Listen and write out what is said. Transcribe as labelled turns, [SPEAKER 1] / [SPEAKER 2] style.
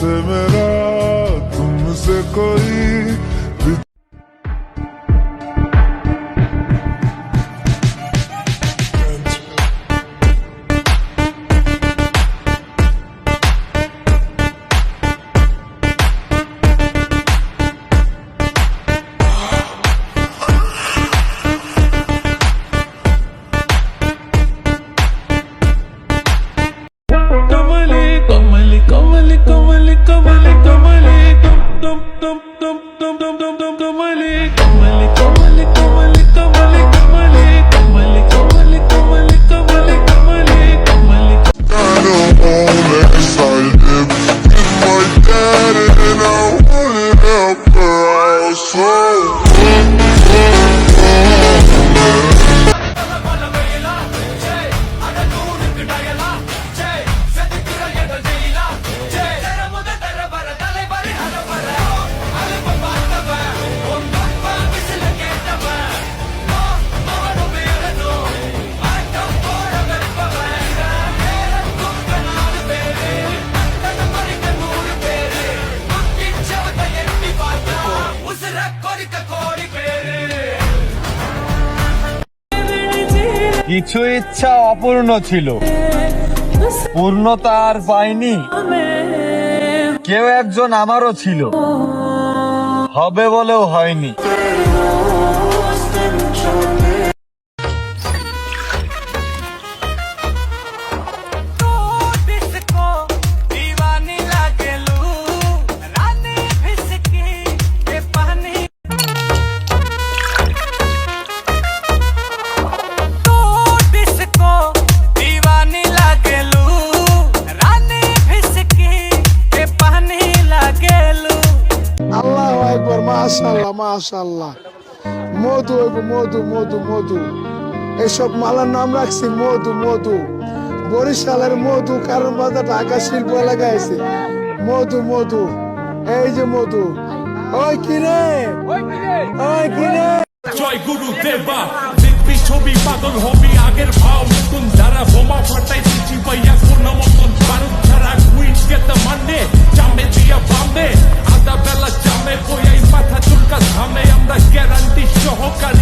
[SPEAKER 1] से मेरा तुमसे कोई
[SPEAKER 2] কিছু ইচ্ছা অপূর্ণ ছিল, পূর্ণতা আর পাইনি। কেউ একজন আমারও ছিল, হবে বলেও হয়নি।
[SPEAKER 3] মাশাআল্লাহ মাশাআল্লাহ, মধু মধু মধু মধু, এসব মালার নাম রাখছি মধু মধু। বরিশালের মধু, কারণ বাজার ঢাকা শিল্প এলাকায় আছে মধু মধু। এই যে মধু, ওই কিরে ওই কিরে।
[SPEAKER 4] জয় গুরু দেবা, দেখবি ছবি পাগল হবি আগের ভাও নতুন যারা বোমা ফাটাই দিচ্ছি ভাইয়া কোন মতন বারুদ ছাড়া কুইট গেতে মানে জামে দিয়া বামে আধা বেলা জামে বইয়াই মাথা চুলকা ধামে আমরা গ্যারান্টি সহকারী